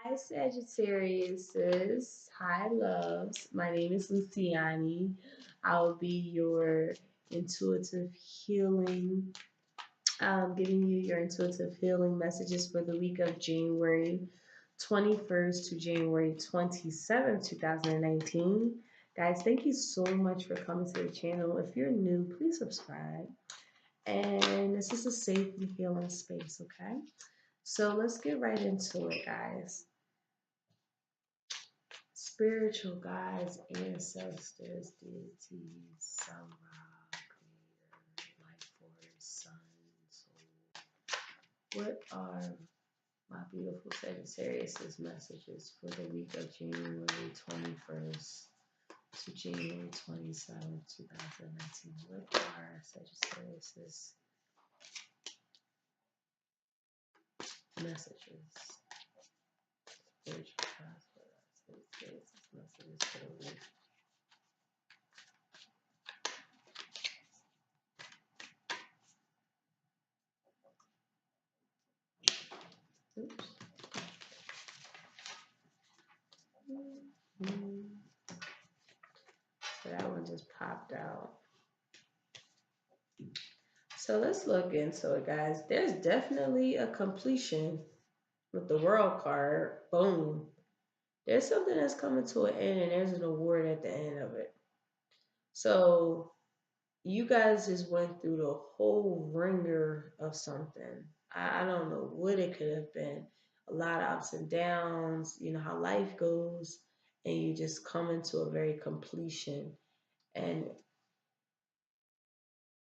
Hi, Sagittariuses. Hi, loves. My name is Luciani. I'll be your intuitive healing, giving you your intuitive healing messages for the week of January 21st to January 27th, 2019. Guys, thank you so much for coming to the channel. If you're new, please subscribe. And this is a safe and healing space, okay? So let's get right into it, guys. Spiritual guides, ancestors, deities, sun, creator, life force, sun, soul. What are my beautiful Sagittarius' messages for the week of January 21st to January 27th, 2019? What are Sagittarius' messages? Spiritual guides for Sagittarius' messages for the week. Oops. So that one just popped out. So let's look into it, guys. There's definitely a completion with the world card. Boom. There's something that's coming to an end, and there's an award at the end of it. So you guys just went through the whole ringer of something. I don't know what it could have been. A lot of ups and downs, you know how life goes, and you just come into a very completion. And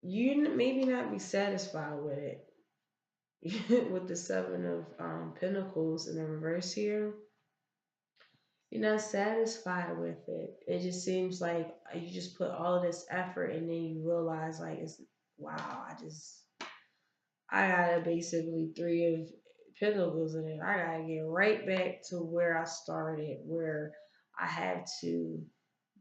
you maybe not be satisfied with it. With the seven of pentacles in the reverse here, you're not satisfied with it. It just seems like you just put all of this effort and then you realize like it's wow, I got basically three of pentacles in it. I gotta get right back to where I started, where I have to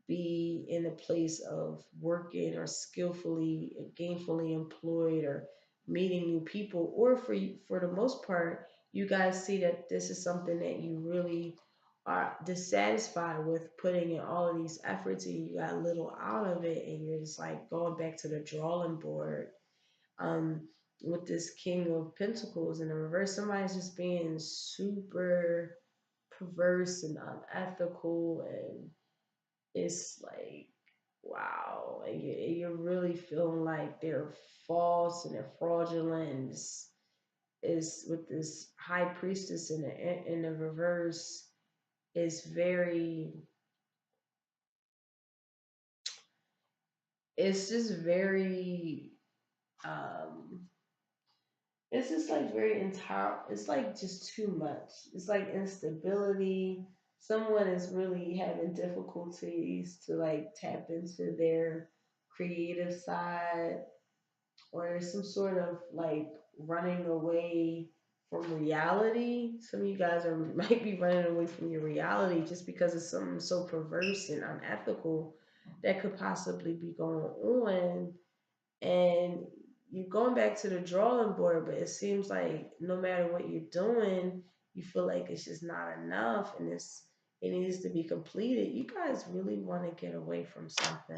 be in a place of working or skillfully, gainfully employed or meeting new people. Or for the most part, you guys see that this is something that you really are dissatisfied with putting in all of these efforts and you got little out of it and you're just like going back to the drawing board. Um, with this King of Pentacles in the reverse, somebody's just being super perverse and unethical, and it's like, wow, and you're really feeling like they're false and they're fraudulent. And is with this high priestess in the reverse is very, it's just very um it's just like very entire, it's like just too much. It's like instability. Someone is really having difficulties to like tap into their creative side, or there's some sort of like running away from reality. Some of you guys are might be running away from your reality just because of something so perverse and unethical that could possibly be going on. And you're going back to the drawing board, but it seems like no matter what you're doing, you feel like it's just not enough and it needs to be completed. You guys really want to get away from something.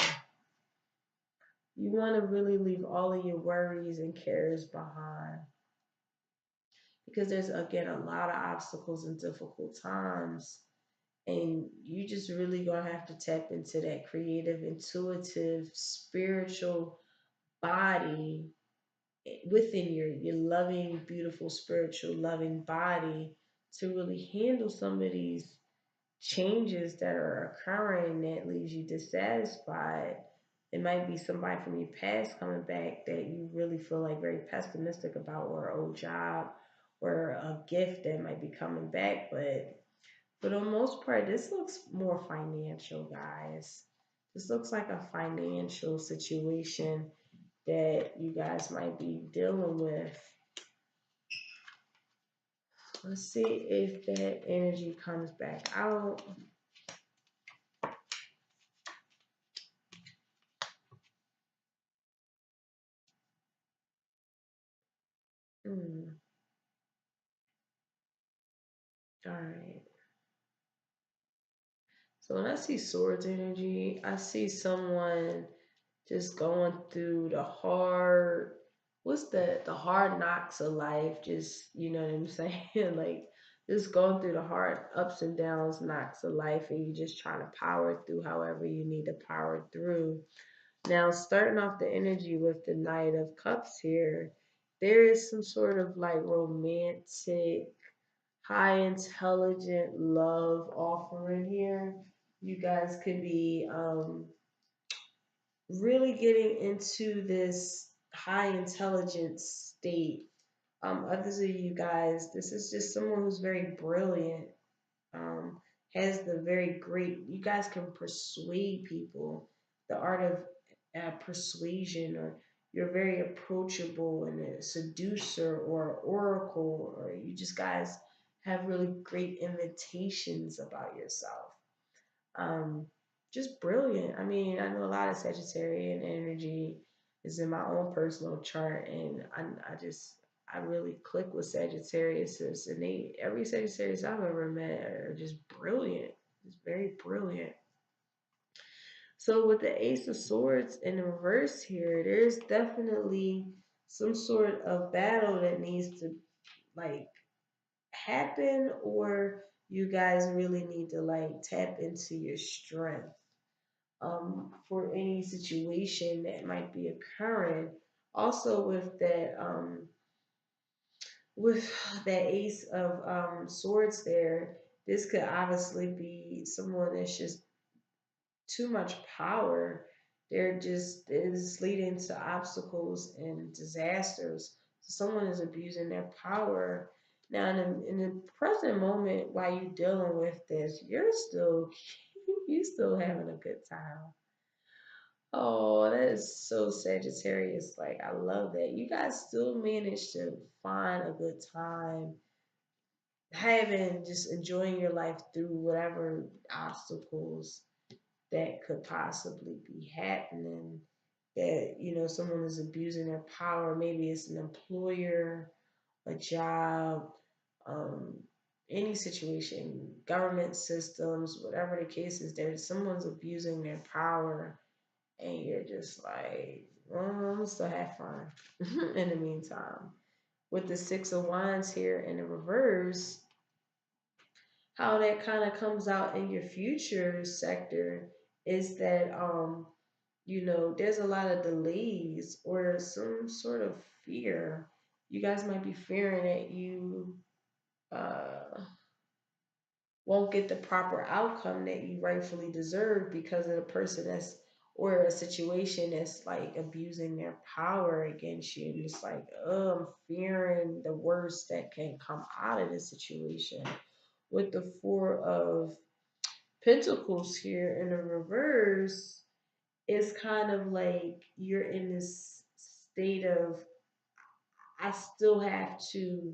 You want to really leave all of your worries and cares behind because there's again a lot of obstacles and difficult times, and you just really gonna have to tap into that creative, intuitive, spiritual body within your loving, beautiful, spiritual, loving body to really handle some of these changes that are occurring that leaves you dissatisfied. It might be somebody from your past coming back that you really feel like very pessimistic about, or an old job, or a gift that might be coming back. But for the most part, this looks more financial, guys. This looks like a financial situation that you guys might be dealing with. Let's see if that energy comes back out. Hmm. All right. So when I see swords energy, I see someone just going through the hard, what's the hard knocks of life, just, you know what I'm saying? Like just going through the hard ups and downs, knocks of life, and you just trying to power through however you need to power through. Now, starting off the energy with the Knight of Cups here, there is some sort of like romantic, high intelligent love offering here. You guys could be really getting into this high intelligence state. Others of you guys, this is just someone who's very brilliant, um, has the very great, you guys can persuade people, the art of persuasion, or you're very approachable and a seducer or oracle, or you just guys have really great invitations about yourself. um, just brilliant. I mean, I know a lot of Sagittarian energy is in my own personal chart, and I really click with Sagittarius, and they every Sagittarius I've ever met are just brilliant, just very brilliant. So with the Ace of Swords in the reverse here, there's definitely some sort of battle that needs to like happen, or you guys really need to like tap into your strength, for any situation that might be occurring. Also, with that Ace of Swords there, this could obviously be someone that's just too much power. They're just is leading to obstacles and disasters. So someone is abusing their power. Now, in the present moment, while you're dealing with this, you still having a good time. Oh, that is so Sagittarius. Like, I love that. You guys still managed to find a good time, having just enjoying your life through whatever obstacles that could possibly be happening. That, someone is abusing their power. Maybe it's an employer, a job, um, any situation, government systems, whatever the case is, there's someone's abusing their power, and you're just like, still have fun in the meantime. With the Six of Wands here in the reverse, how that kind of comes out in your future sector is that, there's a lot of delays or some sort of fear. You guys might be fearing that you uh, won't get the proper outcome that you rightfully deserve because of the person that's, or a situation that's like abusing their power against you. And it's like, oh, I'm fearing the worst that can come out of this situation. With the Four of Pentacles here in the reverse, it's kind of like you're in this state of, I still have to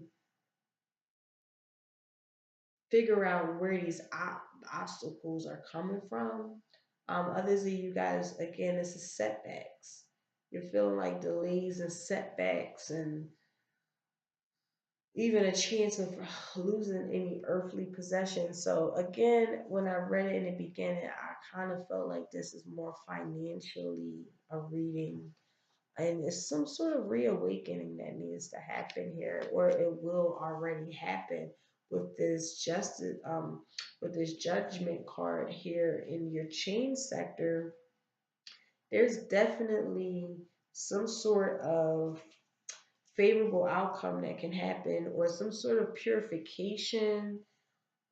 figure out where these obstacles are coming from. Others of you guys, again, this is setbacks. You're feeling like delays and setbacks, and even a chance of losing any earthly possession. So, again, when I read it in the beginning, I kind of felt like this is more financially a reading, and it's some sort of reawakening that needs to happen here, or it will already happen with this justice, with this judgment card here in your chain sector. There's definitely some sort of favorable outcome that can happen, or some sort of purification.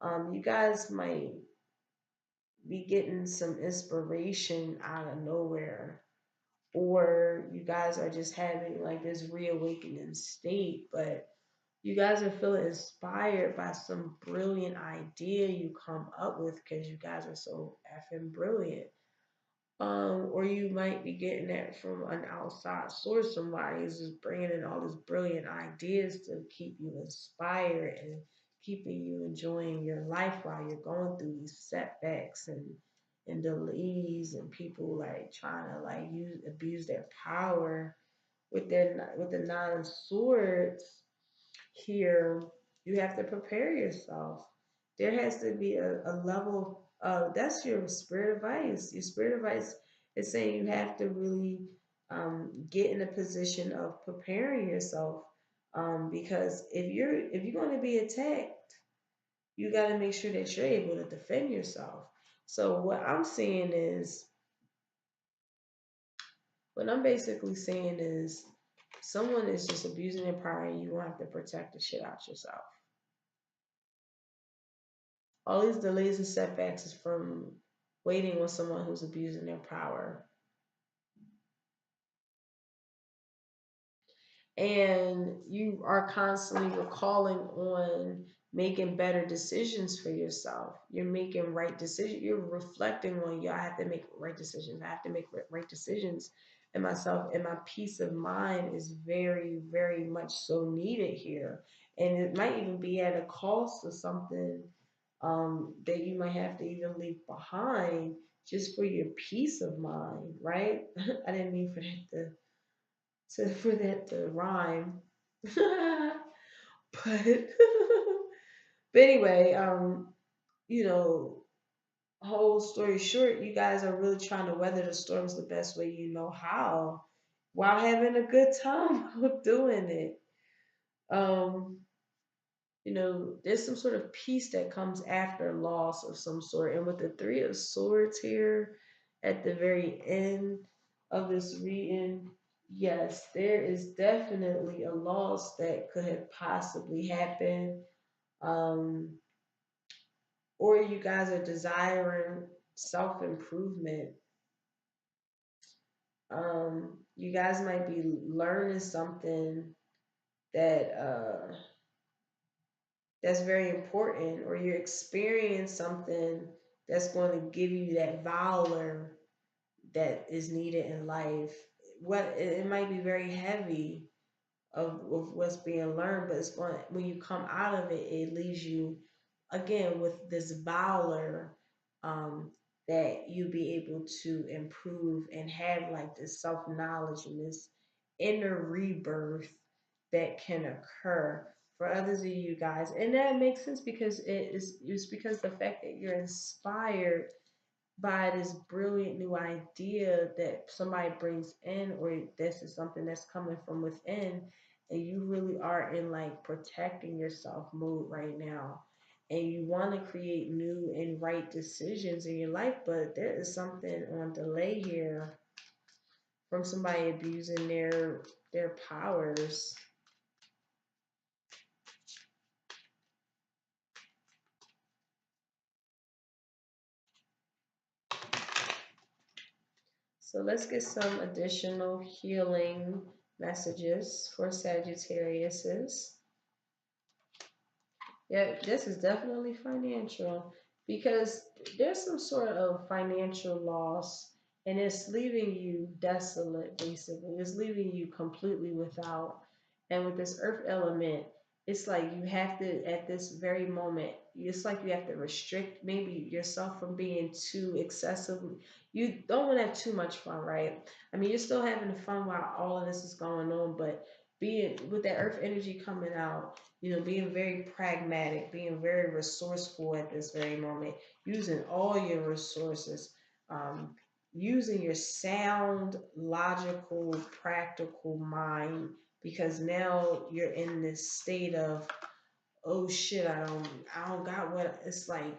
You guys might be getting some inspiration out of nowhere, or you guys are just having like this reawakening state, but you guys are feeling inspired by some brilliant idea you come up with because you guys are so effing brilliant. Or you might be getting that from an outside source. Somebody is just bringing in all these brilliant ideas to keep you inspired and keeping you enjoying your life while you're going through these setbacks and delays, and people like trying to like use abuse their power. With the Nine of Swords here, you have to prepare yourself. There has to be a level of, that's your spirit advice. Your spirit advice is saying you have to really get in a position of preparing yourself, because if you're going to be attacked, you got to make sure that you're able to defend yourself. So what I'm basically saying is, someone is just abusing their power, and you want to have to protect the shit out yourself. All these delays and setbacks is from waiting on someone who's abusing their power. And you are constantly recalling on making better decisions for yourself. You're making right decisions. You're reflecting on, I have to make right decisions. I have to make right decisions in myself. And my peace of mind is very, very much so needed here. And it might even be at a cost of something that you might have to even leave behind just for your peace of mind, right? I didn't mean for that for that to rhyme. but but anyway, you know, whole story short, you guys are really trying to weather the storms the best way you know how, while having a good time while doing it. Um, there's some sort of peace that comes after loss of some sort. And with the Three of Swords here at the very end of this reading, yes, there is definitely a loss that could have possibly happened. Um, or you guys are desiring self improvement. You guys might be learning something that that's very important, or you're experiencing something that's going to give you that valor that is needed in life. What it might be very heavy of what's being learned, but it's going, when you come out of it, it leaves you again with this valor, um, that you be able to improve and have like this self knowledge and this inner rebirth that can occur for others of you guys. And that makes sense because it's because the fact that you're inspired by this brilliant new idea that somebody brings in, or this is something that's coming from within, and you really are in like protecting yourself mode right now, and you want to create new and right decisions in your life, but there is something on delay here from somebody abusing their powers. So let's get some additional healing messages for Sagittariuses. Yeah, this is definitely financial, because there's some sort of financial loss, and it's leaving you desolate, basically. It's leaving you completely without. And with this earth element, it's like you have to, at this very moment, it's like you have to restrict maybe yourself from being too excessive. You don't want to have too much fun, right? I mean, you're still having fun while all of this is going on, but being with that earth energy coming out, being very pragmatic, being very resourceful at this very moment, using all your resources, um, using your sound, logical, practical mind, because now you're in this state of, oh shit, I don't got what it's like,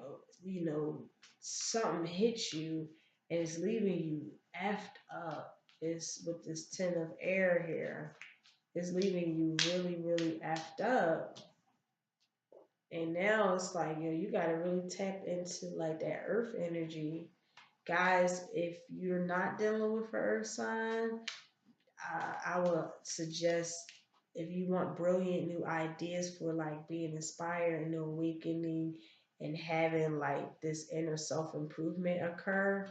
something hits you and it's leaving you effed up. Is with this 10 of air here, is leaving you really, really effed up. And now it's like, you got to really tap into like that earth energy. Guys, if you're not dealing with an earth sign, I would suggest, if you want brilliant new ideas for like being inspired and awakening and having like this inner self improvement occur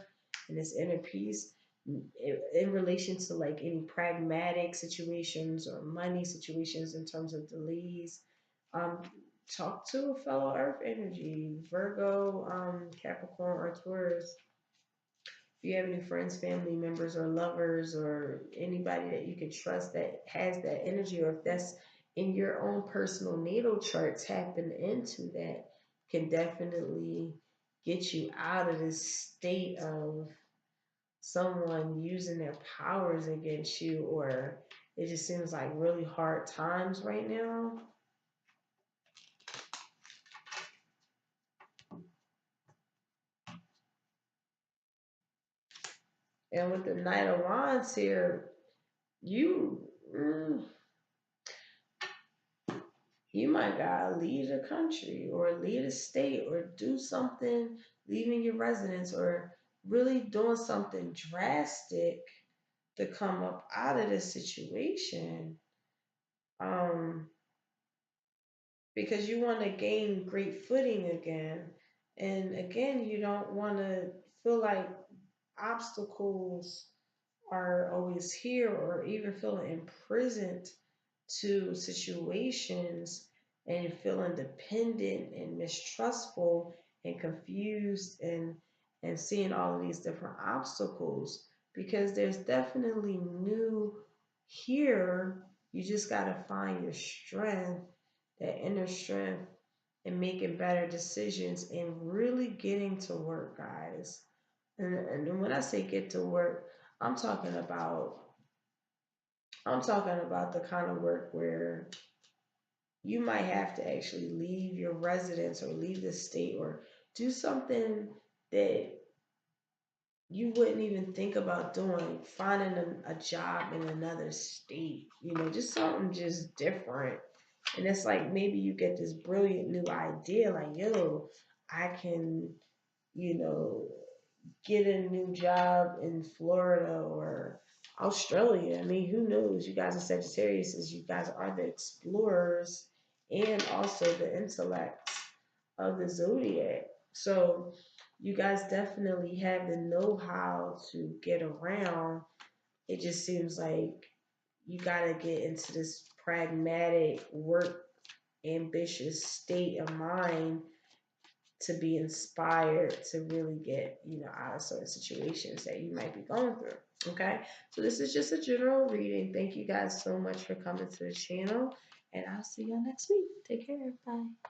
and this inner peace, in relation to like any pragmatic situations or money situations in terms of delays, um, talk to a fellow earth energy, Virgo, Capricorn, or Taurus. If you have any friends, family members, or lovers, or anybody that you can trust that has that energy, or if that's in your own personal natal chart, tapping into that can definitely get you out of this state of someone using their powers against you, or it just seems like really hard times right now. And with the Knight of Wands here, you mm, you might gotta leave the country or leave the state or do something, leaving your residence or really doing something drastic to come up out of this situation. Um, because you want to gain great footing again. And again, you don't want to feel like obstacles are always here or even feeling imprisoned to situations and feeling dependent and mistrustful and confused and seeing all of these different obstacles, because there's definitely new here. You just got to find your strength, that inner strength, and making better decisions and really getting to work, guys. And when I say get to work, I'm talking about I'm talking about the kind of work where you might have to actually leave your residence or leave the state or do something that you wouldn't even think about doing, finding a job in another state, just something just different. And it's like maybe you get this brilliant new idea, like, yo, I can, you know, get a new job in Florida or Australia. I mean, who knows? You guys are Sagittarius, you guys are the explorers and also the intellects of the zodiac. So you guys definitely have the know-how to get around. It just seems like you got to get into this pragmatic, work ambitious state of mind to be inspired to really get, out of certain situations that you might be going through. Okay. So this is just a general reading. Thank you guys so much for coming to the channel, and I'll see y'all next week. Take care. Bye.